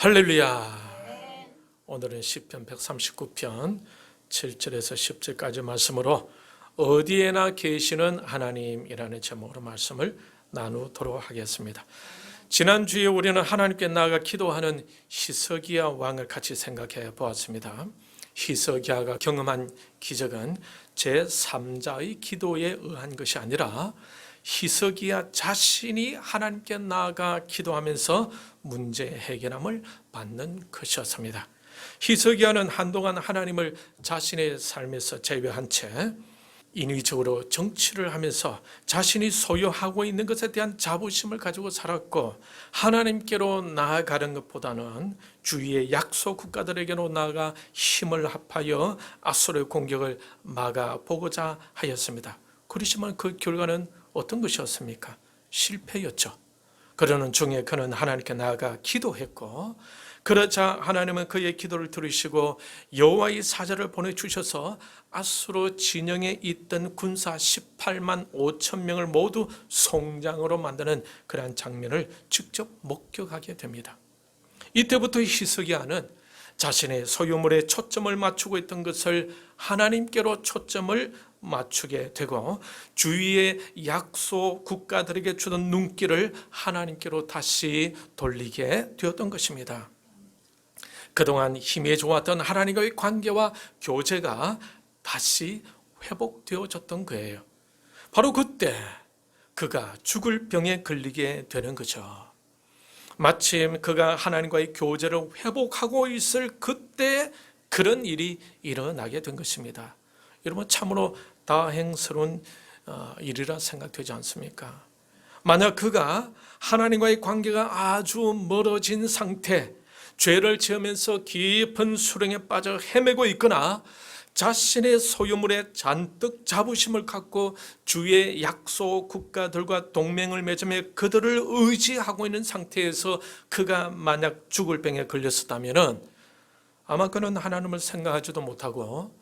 할렐루야. 오늘은 시편 139편 7절에서 10절까지 말씀으로 어디에나 계시는 하나님이라는 제목으로 말씀을 나누도록 하겠습니다. 지난주에 우리는 하나님께 나아가 기도하는 히스기야 왕을 같이 생각해 보았습니다. 히스기야가 경험한 기적은 제3자의 기도에 의한 것이 아니라 히스기야 자신이 하나님께 나아가 기도하면서 문제 해결함을 받는 것이었습니다. 히스기야는 한동안 하나님을 자신의 삶에서 제외한 채 인위적으로 정치를 하면서 자신이 소유하고 있는 것에 대한 자부심을 가지고 살았고, 하나님께로 나아가는 것보다는 주위의 약소 국가들에게로 나아가 힘을 합하여 아수르의 공격을 막아보고자 하였습니다. 그렇지만 그 결과는 어떤 것이었습니까? 실패였죠. 그러는 중에 그는 하나님께 나아가 기도했고, 그러자 하나님은 그의 기도를 들으시고 여호와의 사자를 보내주셔서 아수르 진영에 있던 군사 18만 5천 명을 모두 송장으로 만드는 그러한 장면을 직접 목격하게 됩니다. 이때부터 히스기야는 자신의 소유물에 초점을 맞추고 있던 것을 하나님께로 초점을 맞추게 되고, 주위의 약소 국가들에게 주던 눈길을 하나님께로 다시 돌리게 되었던 것입니다. 그동안 힘이 좋았던 하나님과의 관계와 교제가 다시 회복되어졌던 거예요. 바로 그때 그가 죽을 병에 걸리게 되는 거죠. 마침 그가 하나님과의 교제를 회복하고 있을 그때 그런 일이 일어나게 된 것입니다. 여러분, 참으로 다행스러운 일이라 생각되지 않습니까? 만약 그가 하나님과의 관계가 아주 멀어진 상태, 죄를 지으면서 깊은 수렁에 빠져 헤매고 있거나 자신의 소유물에 잔뜩 자부심을 갖고 주위의 약소 국가들과 동맹을 맺으며 그들을 의지하고 있는 상태에서 그가 만약 죽을 병에 걸렸었다면 아마 그는 하나님을 생각하지도 못하고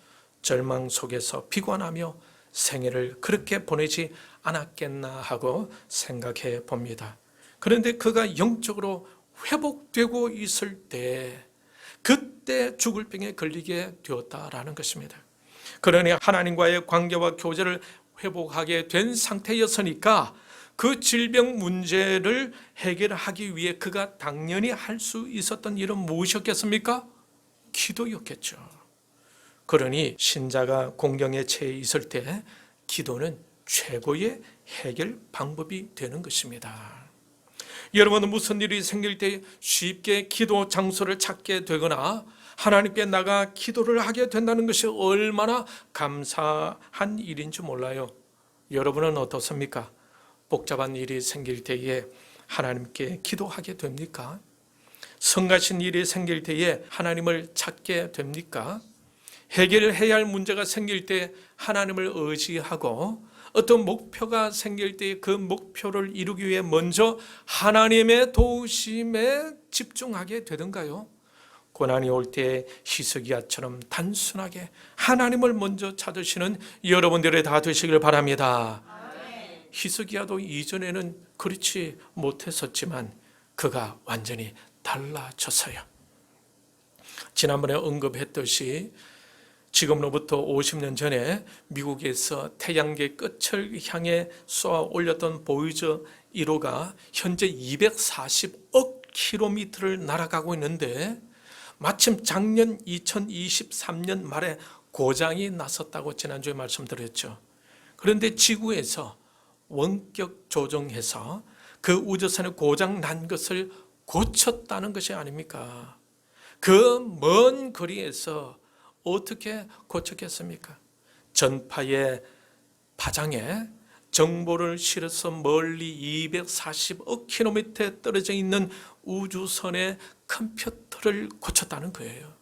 절망 속에서 비관하며 생애를 그렇게 보내지 않았겠나 하고 생각해 봅니다. 그런데 그가 영적으로 회복되고 있을 때 그때 죽을 병에 걸리게 되었다라는 것입니다. 그러니 하나님과의 관계와 교제를 회복하게 된 상태였으니까 그 질병 문제를 해결하기 위해 그가 당연히 할 수 있었던 일은 무엇이었겠습니까? 기도였겠죠. 그러니 신자가 공경에 처해 있을 때 기도는 최고의 해결 방법이 되는 것입니다. 여러분은 무슨 일이 생길 때 쉽게 기도 장소를 찾게 되거나 하나님께 나가 기도를 하게 된다는 것이 얼마나 감사한 일인지 몰라요. 여러분은 어떻습니까? 복잡한 일이 생길 때에 하나님께 기도하게 됩니까? 성가신 일이 생길 때에 하나님을 찾게 됩니까? 해결해야 할 문제가 생길 때 하나님을 의지하고 어떤 목표가 생길 때 그 목표를 이루기 위해 먼저 하나님의 도우심에 집중하게 되던가요? 고난이 올 때 히스기야처럼 단순하게 하나님을 먼저 찾으시는 여러분들이 다 되시길 바랍니다. 히스기야도 이전에는 그렇지 못했었지만 그가 완전히 달라졌어요. 지난번에 언급했듯이 지금로부터 50년 전에 미국에서 태양계 끝을 향해 쏘아 올렸던 보이저 1호가 현재 240억 킬로미터를 날아가고 있는데 마침 작년 2023년 말에 고장이 났었다고 지난주에 말씀드렸죠. 그런데 지구에서 원격 조정해서 그 우주선에 고장 난 것을 고쳤다는 것이 아닙니까? 그 먼 거리에서 어떻게 고쳤겠습니까? 전파의 파장에 정보를 실어서 멀리 240억 킬로미터에 떨어져 있는 우주선의 컴퓨터를 고쳤다는 거예요.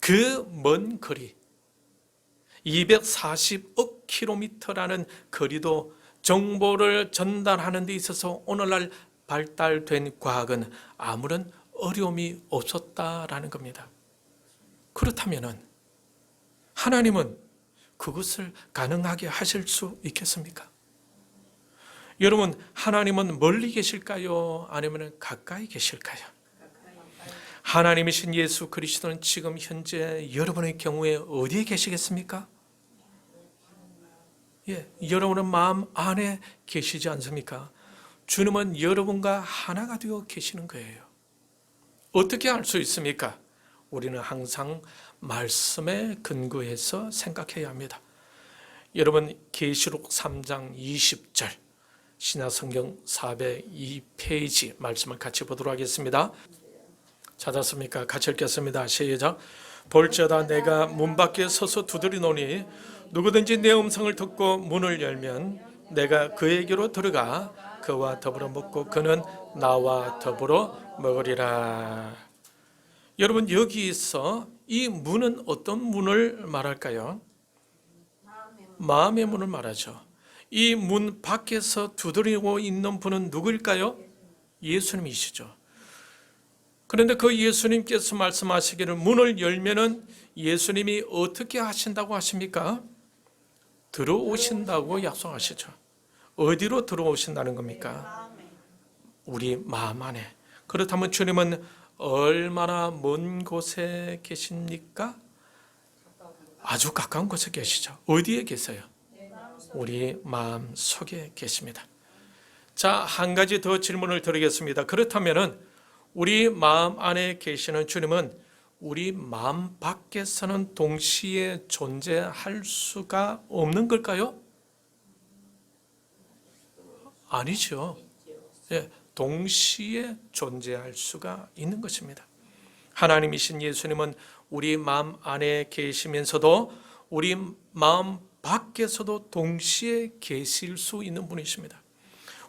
그 먼 거리, 240억 킬로미터라는 거리도 정보를 전달하는 데 있어서 오늘날 발달된 과학은 아무런 어려움이 없었다라는 겁니다. 그렇다면 하나님은 그것을 가능하게 하실 수 있겠습니까? 여러분, 하나님은 멀리 계실까요? 아니면 가까이 계실까요? 하나님이신 예수 그리스도는 지금 현재 여러분의 경우에 어디에 계시겠습니까? 여러분의 마음 안에 계시지 않습니까? 주님은 여러분과 하나가 되어 계시는 거예요. 어떻게 알 수 있습니까? 우리는 항상 말씀에 근거해서 생각해야 합니다. 여러분 계시록 3장 20절 신약성경 402페이지 말씀을 같이 보도록 하겠습니다. 찾았습니까? 같이 읽겠습니다. 시작. 볼지어다 내가 문 밖에 서서 두드리노니 누구든지 내 음성을 듣고 문을 열면 내가 그에게로 들어가 그와 더불어 먹고 그는 나와 더불어 먹으리라. 여러분 여기서 이 문은 어떤 문을 말할까요? 마음의 문을 말하죠. 이 문 밖에서 두드리고 있는 분은 누구일까요? 예수님이시죠. 그런데 그 예수님께서 말씀하시기를 문을 열면은 예수님이 어떻게 하신다고 하십니까? 들어오신다고 약속하시죠. 어디로 들어오신다는 겁니까? 우리 마음 안에. 그렇다면 주님은 얼마나 먼 곳에 계십니까? 아주 가까운 곳에 계시죠. 어디에 계세요? 우리 마음 속에 계십니다. 자, 한 가지 더 질문을 드리겠습니다. 그렇다면은 우리 마음 안에 계시는 주님은 우리 마음 밖에서는 동시에 존재할 수가 없는 걸까요? 아니죠. 동시에 존재할 수가 있는 것입니다. 하나님이신 예수님은 우리 마음 안에 계시면서도 우리 마음 밖에서도 동시에 계실 수 있는 분이십니다.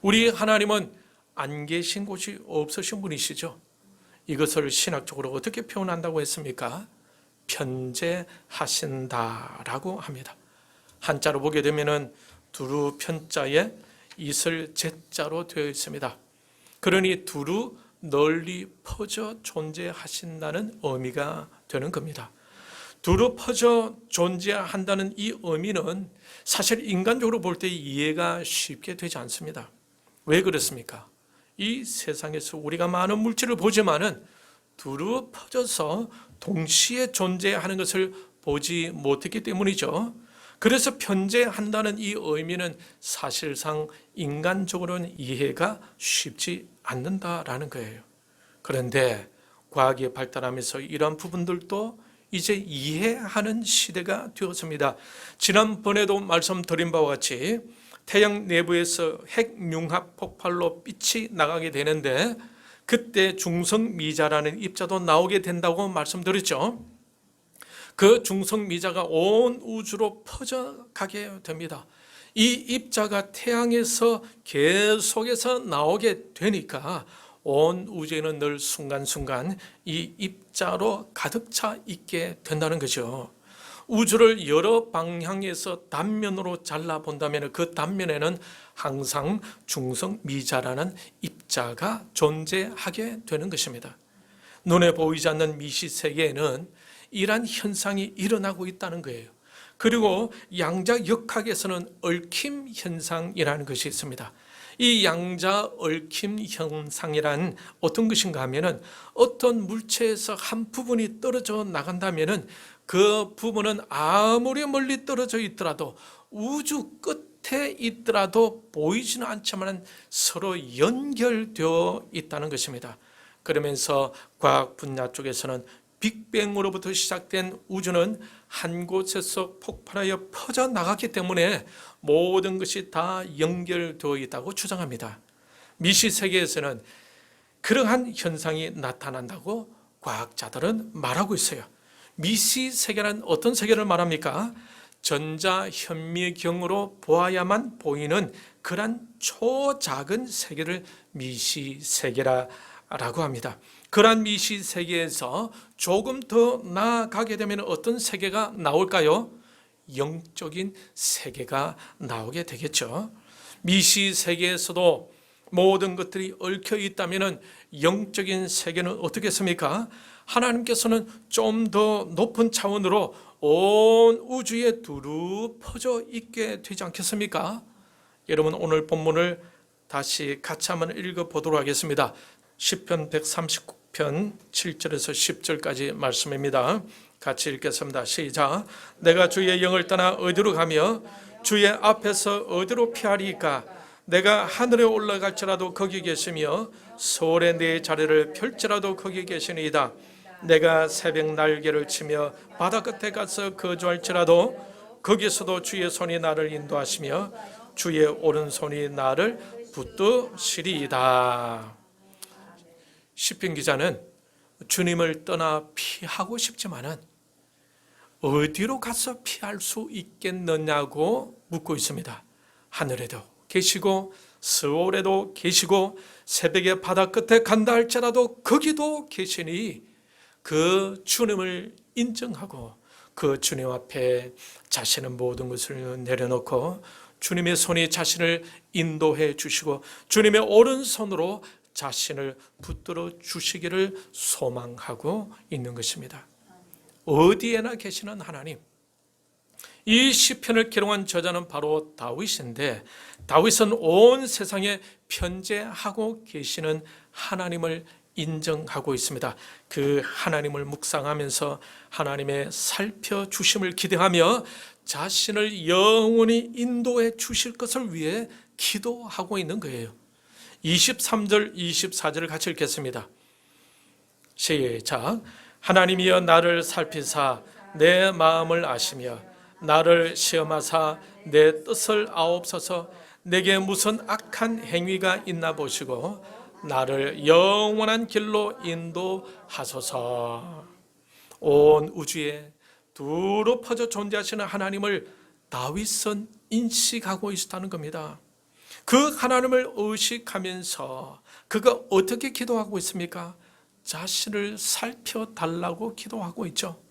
우리 하나님은 안 계신 곳이 없으신 분이시죠. 이것을 신학적으로 어떻게 표현한다고 했습니까? 편재하신다라고 합니다. 한자로 보게 되면은 두루 편자에 이슬 제자로 되어 있습니다. 그러니 두루 널리 퍼져 존재하신다는 의미가 되는 겁니다. 두루 퍼져 존재한다는 이 의미는 사실 인간적으로 볼 때 이해가 쉽게 되지 않습니다. 왜 그렇습니까? 이 세상에서 우리가 많은 물질을 보지만은 두루 퍼져서 동시에 존재하는 것을 보지 못했기 때문이죠. 그래서 편재한다는 이 의미는 사실상 인간적으로는 이해가 쉽지 않는다라는 거예요. 그런데 과학이 발달하면서 이러한 부분들도 이제 이해하는 시대가 되었습니다. 지난번에도 말씀드린 바와 같이 태양 내부에서 핵융합 폭발로 빛이 나가게 되는데 그때 중성미자라는 입자도 나오게 된다고 말씀드렸죠. 그 중성미자가 온 우주로 퍼져가게 됩니다. 이 입자가 태양에서 계속해서 나오게 되니까 온 우주에는 늘 순간순간 이 입자로 가득 차 있게 된다는 거죠. 우주를 여러 방향에서 단면으로 잘라본다면 그 단면에는 항상 중성미자라는 입자가 존재하게 되는 것입니다. 눈에 보이지 않는 미시세계에는 이러한 현상이 일어나고 있다는 거예요. 그리고 양자역학에서는 얽힘 현상이라는 것이 있습니다. 이 양자 얽힘 현상이란 어떤 것인가 하면은 어떤 물체에서 한 부분이 떨어져 나간다면은 그 부분은 아무리 멀리 떨어져 있더라도 우주 끝에 있더라도 보이지는 않지만 서로 연결되어 있다는 것입니다. 그러면서 과학 분야 쪽에서는 빅뱅으로부터 시작된 우주는 한 곳에서 폭발하여 퍼져나갔기 때문에 모든 것이 다 연결되어 있다고 주장합니다. 미시세계에서는 그러한 현상이 나타난다고 과학자들은 말하고 있어요. 미시세계란 어떤 세계를 말합니까? 전자현미경으로 보아야만 보이는 그러한 초작은 세계를 미시세계라고 합니다. 그러한 미시세계에서 조금 더 나아가게 되면 어떤 세계가 나올까요? 영적인 세계가 나오게 되겠죠. 미시세계에서도 모든 것들이 얽혀 있다면 영적인 세계는 어떻겠습니까? 하나님께서는 좀 더 높은 차원으로 온 우주에 두루 퍼져 있게 되지 않겠습니까? 여러분 오늘 본문을 다시 같이 한번 읽어보도록 하겠습니다. 시편 139 편 7절에서 10절까지 말씀입니다. 같이 읽겠습니다. 시작. 내가 주의 영을 떠나 어디로 가며 주의 앞에서 어디로 피하리까? 내가 하늘에 올라갈지라도 거기 계시며 서울에 내 자리를 펼지라도 거기 계시니이다. 내가 새벽 날개를 치며 바다 끝에 가서 거주할지라도 거기서도 주의 손이 나를 인도하시며 주의 오른손이 나를 붙드시리이다. 시편 기자는 주님을 떠나 피하고 싶지만은 어디로 가서 피할 수 있겠느냐고 묻고 있습니다. 하늘에도 계시고 서울에도 계시고 새벽에 바다 끝에 간다 할지라도 거기도 계시니 그 주님을 인정하고 그 주님 앞에 자신의 모든 것을 내려놓고 주님의 손이 자신을 인도해 주시고 주님의 오른손으로 자신을 붙들어 주시기를 소망하고 있는 것입니다. 어디에나 계시는 하나님. 이 시편을 기록한 저자는 바로 다윗인데 다윗은 온 세상에 편재하고 계시는 하나님을 인정하고 있습니다. 그 하나님을 묵상하면서 하나님의 살펴주심을 기대하며 자신을 영원히 인도해 주실 것을 위해 기도하고 있는 거예요. 23절, 24절을 같이 읽겠습니다. 시작. 하나님이여 나를 살피사 내 마음을 아시며 나를 시험하사 내 뜻을 아옵소서. 내게 무슨 악한 행위가 있나 보시고 나를 영원한 길로 인도하소서. 온 우주에 두루 퍼져 존재하시는 하나님을 다윗은 인식하고 있었다는 겁니다. 그 하나님을 의식하면서 그가 어떻게 기도하고 있습니까? 자신을 살펴달라고 기도하고 있죠.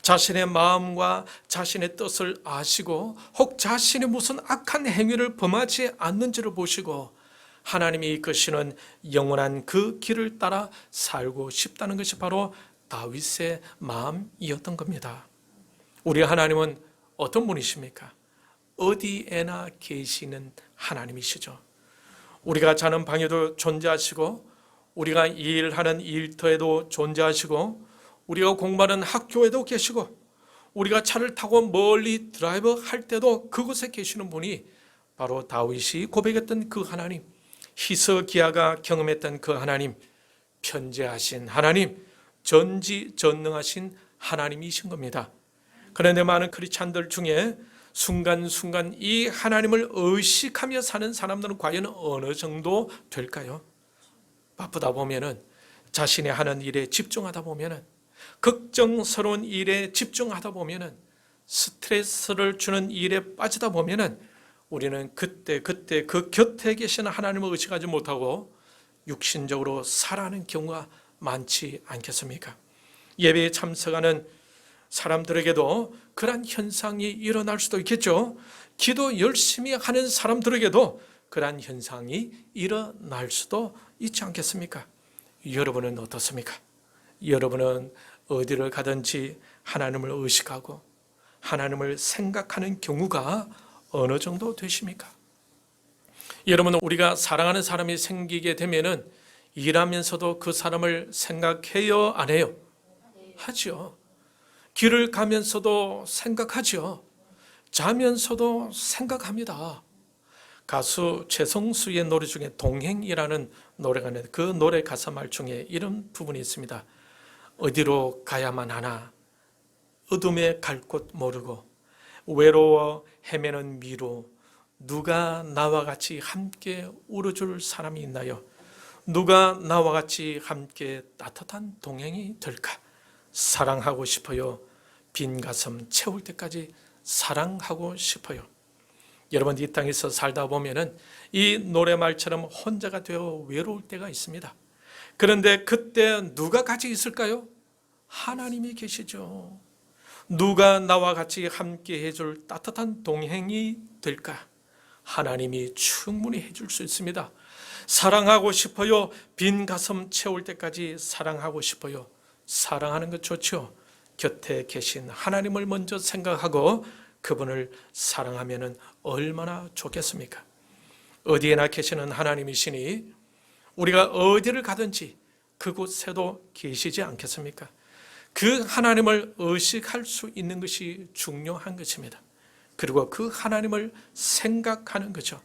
자신의 마음과 자신의 뜻을 아시고 혹 자신이 무슨 악한 행위를 범하지 않는지를 보시고 하나님이 이끄시는 영원한 그 길을 따라 살고 싶다는 것이 바로 다윗의 마음이었던 겁니다. 우리 하나님은 어떤 분이십니까? 어디에나 계시는 하나님이시죠. 우리가 자는 방에도 존재하시고 우리가 일하는 일터에도 존재하시고 우리가 공부하는 학교에도 계시고 우리가 차를 타고 멀리 드라이브 할 때도 그곳에 계시는 분이 바로 다윗이 고백했던 그 하나님, 히스기야가 경험했던 그 하나님, 편재하신 하나님, 전지전능하신 하나님이신 겁니다. 그런데 많은 크리스찬들 중에 순간순간 이 하나님을 의식하며 사는 사람들은 과연 어느 정도 될까요? 바쁘다 보면은 자신이 하는 일에 집중하다 보면은 걱정스러운 일에 집중하다 보면은 스트레스를 주는 일에 빠지다 보면은 우리는 그때 그 곁에 계시는 하나님을 의식하지 못하고 육신적으로 살아가는 경우가 많지 않겠습니까? 예배에 참석하는 사람들에게도 그러한 현상이 일어날 수도 있겠죠. 기도 열심히 하는 사람들에게도 그러한 현상이 일어날 수도 있지 않겠습니까? 여러분은 어떻습니까? 여러분은 어디를 가든지 하나님을 의식하고 하나님을 생각하는 경우가 어느 정도 되십니까? 여러분, 우리가 사랑하는 사람이 생기게 되면은 일하면서도 그 사람을 생각해요, 안 해요? 하죠. 길을 가면서도 생각하죠. 자면서도 생각합니다. 가수 최성수의 노래 중에 동행이라는 노래가 있는데 그 노래 가사말 중에 이런 부분이 있습니다. 어디로 가야만 하나 어둠에 갈 곳 모르고 외로워 헤매는 미로 누가 나와 같이 함께 울어줄 사람이 있나요? 누가 나와 같이 함께 따뜻한 동행이 될까? 사랑하고 싶어요. 빈 가슴 채울 때까지 사랑하고 싶어요. 여러분, 이 땅에서 살다 보면은 이 노래말처럼 혼자가 되어 외로울 때가 있습니다. 그런데 그때 누가 같이 있을까요? 하나님이 계시죠. 누가 나와 같이 함께 해줄 따뜻한 동행이 될까? 하나님이 충분히 해줄 수 있습니다. 사랑하고 싶어요. 빈 가슴 채울 때까지 사랑하고 싶어요. 사랑하는 것 좋죠. 곁에 계신 하나님을 먼저 생각하고 그분을 사랑하면 얼마나 좋겠습니까? 어디에나 계시는 하나님이시니 우리가 어디를 가든지 그곳에도 계시지 않겠습니까? 그 하나님을 의식할 수 있는 것이 중요한 것입니다. 그리고 그 하나님을 생각하는 거죠.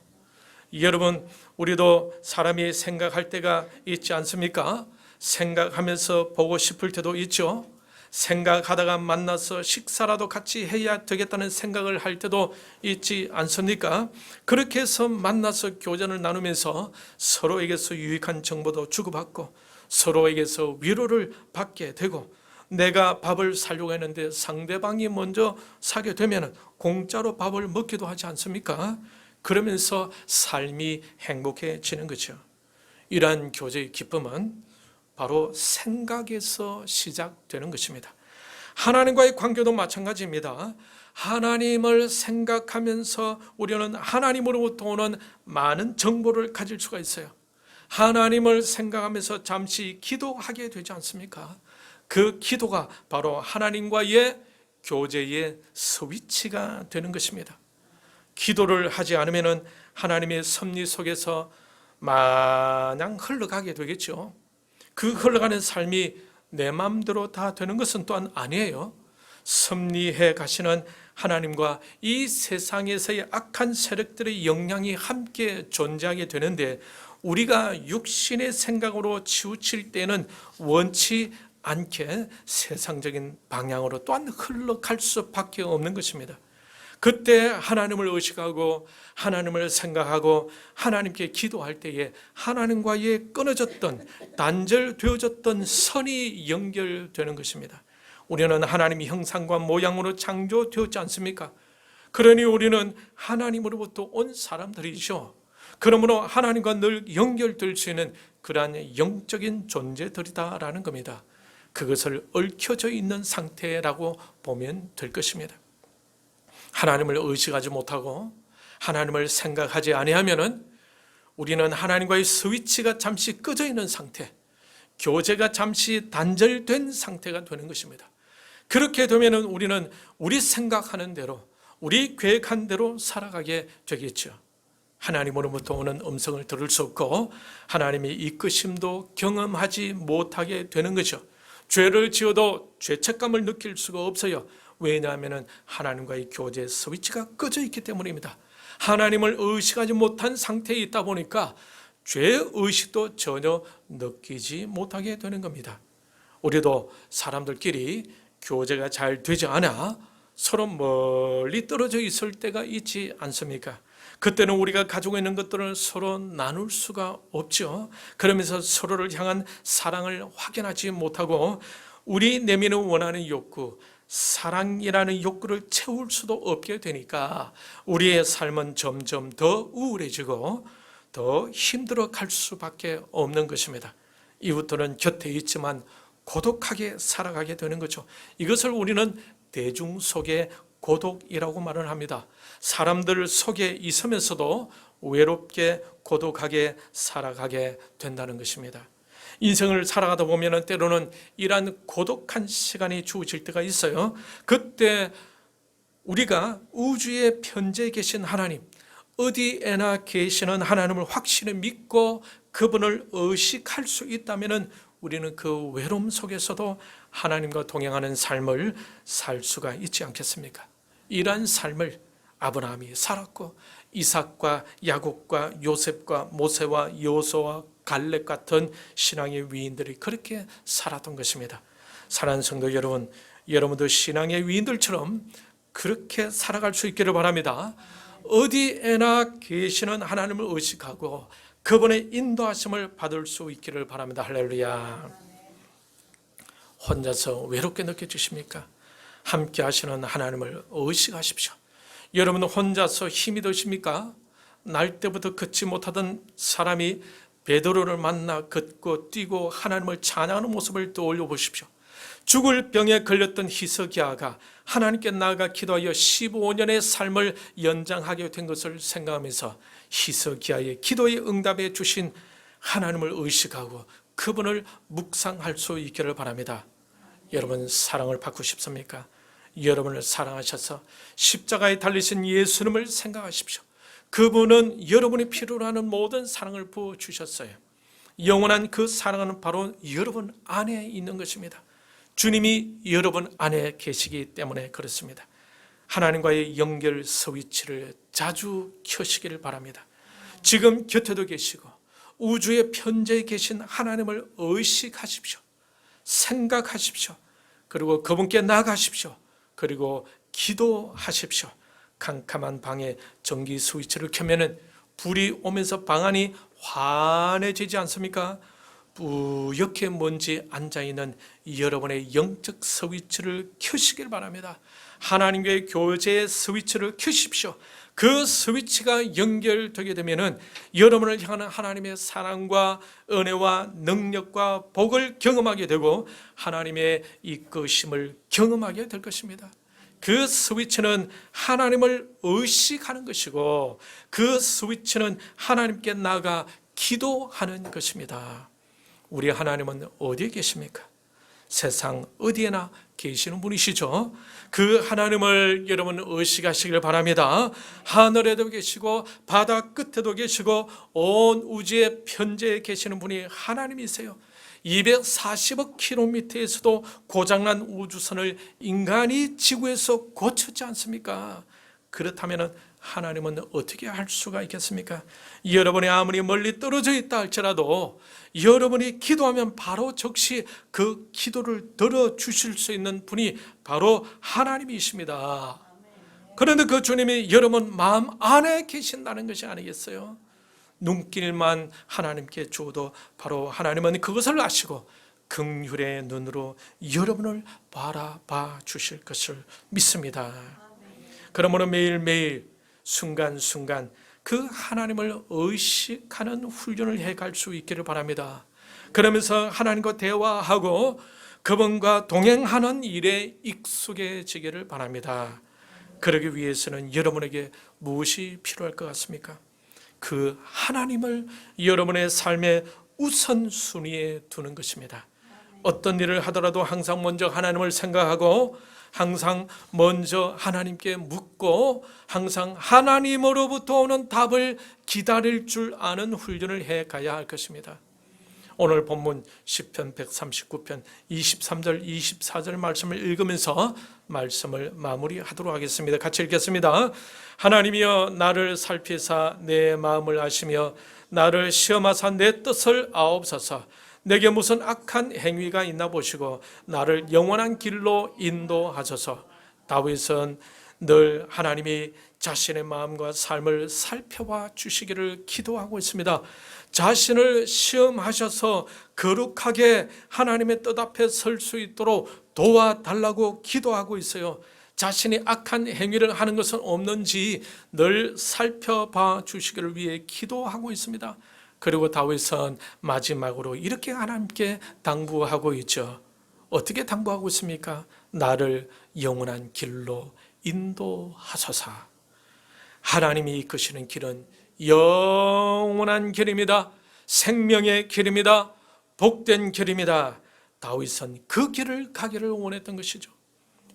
여러분, 우리도 사람이 생각할 때가 있지 않습니까? 생각하면서 보고 싶을 때도 있죠. 생각하다가 만나서 식사라도 같이 해야 되겠다는 생각을 할 때도 있지 않습니까? 그렇게 해서 만나서 교전을 나누면서 서로에게서 유익한 정보도 주고받고 서로에게서 위로를 받게 되고, 내가 밥을 사려고 했는데 상대방이 먼저 사게 되면 공짜로 밥을 먹기도 하지 않습니까? 그러면서 삶이 행복해지는 거죠. 이러한 교제의 기쁨은 바로 생각에서 시작되는 것입니다. 하나님과의 관계도 마찬가지입니다. 하나님을 생각하면서 우리는 하나님으로부터 오는 많은 정보를 가질 수가 있어요. 하나님을 생각하면서 잠시 기도하게 되지 않습니까? 그 기도가 바로 하나님과의 교제의 스위치가 되는 것입니다. 기도를 하지 않으면 하나님의 섭리 속에서 마냥 흘러가게 되겠죠. 그 흘러가는 삶이 내 마음대로 다 되는 것은 또한 아니에요. 섭리해 가시는 하나님과 이 세상에서의 악한 세력들의 영향이 함께 존재하게 되는데, 우리가 육신의 생각으로 치우칠 때는 원치 않게 세상적인 방향으로 또한 흘러갈 수밖에 없는 것입니다. 그때 하나님을 의식하고 하나님을 생각하고 하나님께 기도할 때에 하나님과의 끊어졌던, 단절되어졌던 선이 연결되는 것입니다. 우리는 하나님의 형상과 모양으로 창조되었지 않습니까? 그러니 우리는 하나님으로부터 온 사람들이죠. 그러므로 하나님과 늘 연결될 수 있는 그러한 영적인 존재들이다라는 겁니다. 그것을 얽혀져 있는 상태라고 보면 될 것입니다. 하나님을 의식하지 못하고 하나님을 생각하지 아니하면은 우리는 하나님과의 스위치가 잠시 꺼져 있는 상태, 교제가 잠시 단절된 상태가 되는 것입니다. 그렇게 되면은 우리는 우리 생각하는 대로, 우리 계획한 대로 살아가게 되겠죠. 하나님으로부터 오는 음성을 들을 수 없고 하나님의 이끄심도 경험하지 못하게 되는 거죠. 죄를 지어도 죄책감을 느낄 수가 없어요. 왜냐하면 하나님과의 교제 스위치가 꺼져 있기 때문입니다. 하나님을 의식하지 못한 상태에 있다 보니까 죄의식도 전혀 느끼지 못하게 되는 겁니다. 우리도 사람들끼리 교제가 잘 되지 않아 서로 멀리 떨어져 있을 때가 있지 않습니까? 그때는 우리가 가지고 있는 것들을 서로 나눌 수가 없죠. 그러면서 서로를 향한 사랑을 확인하지 못하고 우리 내면에 원하는 욕구, 사랑이라는 욕구를 채울 수도 없게 되니까 우리의 삶은 점점 더 우울해지고 더 힘들어 갈 수밖에 없는 것입니다. 이웃들은 곁에 있지만 고독하게 살아가게 되는 거죠. 이것을 우리는 대중 속의 고독이라고 말을 합니다. 사람들 속에 있으면서도 외롭게 고독하게 살아가게 된다는 것입니다. 인생을 살아가다 보면 때로는 이러한 고독한 시간이 주어질 때가 있어요. 그때 우리가 우주의 편재에 계신 하나님, 어디에나 계시는 하나님을 확실히 믿고 그분을 의식할 수 있다면 우리는 그 외로움 속에서도 하나님과 동행하는 삶을 살 수가 있지 않겠습니까? 이러한 삶을 아브라함이 살았고 이삭과 야곱과 요셉과 모세와 여호수아와 갈렙 같은 신앙의 위인들이 그렇게 살았던 것입니다. 사랑하는 성도 여러분, 여러분도 신앙의 위인들처럼 그렇게 살아갈 수 있기를 바랍니다. 어디에나 계시는 하나님을 의식하고 그분의 인도하심을 받을 수 있기를 바랍니다. 할렐루야. 혼자서 외롭게 느껴지십니까? 함께 하시는 하나님을 의식하십시오. 여러분은 혼자서 힘이 드십니까? 날 때부터 걷지 못하던 사람이 베드로를 만나 걷고 뛰고 하나님을 찬양하는 모습을 떠올려 보십시오. 죽을 병에 걸렸던 히스기야가 하나님께 나아가 기도하여 15년의 삶을 연장하게 된 것을 생각하면서 히스기야의 기도에 응답해 주신 하나님을 의식하고 그분을 묵상할 수 있기를 바랍니다. 여러분 사랑을 받고 싶습니까? 여러분을 사랑하셔서 십자가에 달리신 예수님을 생각하십시오. 그분은 여러분이 필요로 하는 모든 사랑을 부어주셨어요. 영원한 그 사랑은 바로 여러분 안에 있는 것입니다. 주님이 여러분 안에 계시기 때문에 그렇습니다. 하나님과의 연결 스위치를 자주 켜시기를 바랍니다. 지금 곁에도 계시고 우주의 편재에 계신 하나님을 의식하십시오. 생각하십시오. 그리고 그분께 나가십시오. 그리고 기도하십시오. 캄캄한 방에 전기 스위치를 켜면은 불이 오면서 방 안이 환해지지 않습니까? 뿌옇게 먼지 앉아있는 여러분의 영적 스위치를 켜시길 바랍니다. 하나님과의 교제의 스위치를 켜십시오. 그 스위치가 연결되게 되면은 여러분을 향하는 하나님의 사랑과 은혜와 능력과 복을 경험하게 되고 하나님의 이끄심을 경험하게 될 것입니다. 그 스위치는 하나님을 의식하는 것이고 그 스위치는 하나님께 나아가 기도하는 것입니다. 우리 하나님은 어디에 계십니까? 세상 어디에나 계시는 분이시죠. 그 하나님을 여러분 의식하시길 바랍니다. 하늘에도 계시고 바다 끝에도 계시고 온 우주의 편재에 계시는 분이 하나님이세요. 240억 킬로미터에서도 고장난 우주선을 인간이 지구에서 고쳤지 않습니까? 그렇다면 하나님은 어떻게 할 수가 있겠습니까? 여러분이 아무리 멀리 떨어져 있다 할지라도 여러분이 기도하면 바로 즉시 그 기도를 들어주실 수 있는 분이 바로 하나님이십니다. 그런데 그 주님이 여러분 마음 안에 계신다는 것이 아니겠어요? 눈길만 하나님께 주어도 바로 하나님은 그것을 아시고 긍휼의 눈으로 여러분을 바라봐 주실 것을 믿습니다. 그러므로 매일매일 순간순간 그 하나님을 의식하는 훈련을 해갈 수 있기를 바랍니다. 그러면서 하나님과 대화하고 그분과 동행하는 일에 익숙해지기를 바랍니다. 그러기 위해서는 여러분에게 무엇이 필요할 것 같습니까? 그 하나님을 여러분의 삶의 우선순위에 두는 것입니다. 어떤 일을 하더라도 항상 먼저 하나님을 생각하고 항상 먼저 하나님께 묻고 항상 하나님으로부터 오는 답을 기다릴 줄 아는 훈련을 해 가야 할 것입니다. 오늘 본문 시편 139편 23절 24절 말씀을 읽으면서 말씀을 마무리하도록 하겠습니다. 같이 읽겠습니다. 하나님이여 나를 살피사 내 마음을 아시며 나를 시험하사 내 뜻을 아옵소서. 내게 무슨 악한 행위가 있나 보시고 나를 영원한 길로 인도하소서. 다윗은 늘 하나님이 자신의 마음과 삶을 살펴봐 주시기를 기도하고 있습니다. 자신을 시험하셔서 거룩하게 하나님의 뜻 앞에 설 수 있도록 도와달라고 기도하고 있어요. 자신이 악한 행위를 하는 것은 없는지 늘 살펴봐 주시기를 위해 기도하고 있습니다. 그리고 다윗은 마지막으로 이렇게 하나님께 당부하고 있죠. 어떻게 당부하고 있습니까? 나를 영원한 길로 인도하소서. 하나님이 이끄시는 길은 영원한 길입니다. 생명의 길입니다. 복된 길입니다. 다윗은 그 길을 가기를 원했던 것이죠.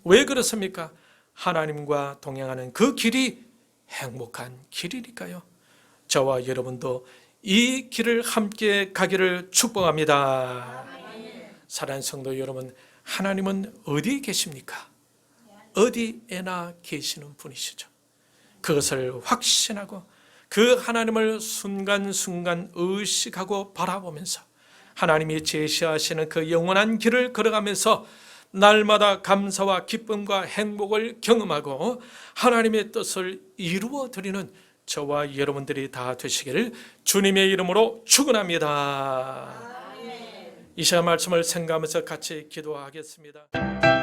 왜 그렇습니까? 하나님과 동행하는 그 길이 행복한 길이니까요. 저와 여러분도 이 길을 함께 가기를 축복합니다. 사랑하는 성도 여러분, 하나님은 어디에 계십니까? 어디에나 계시는 분이시죠. 그것을 확신하고 그 하나님을 순간순간 의식하고 바라보면서 하나님이 제시하시는 그 영원한 길을 걸어가면서 날마다 감사와 기쁨과 행복을 경험하고 하나님의 뜻을 이루어 드리는 저와 여러분들이 다 되시기를 주님의 이름으로 축원합니다. 이 시간 말씀을 생각하면서 같이 기도하겠습니다.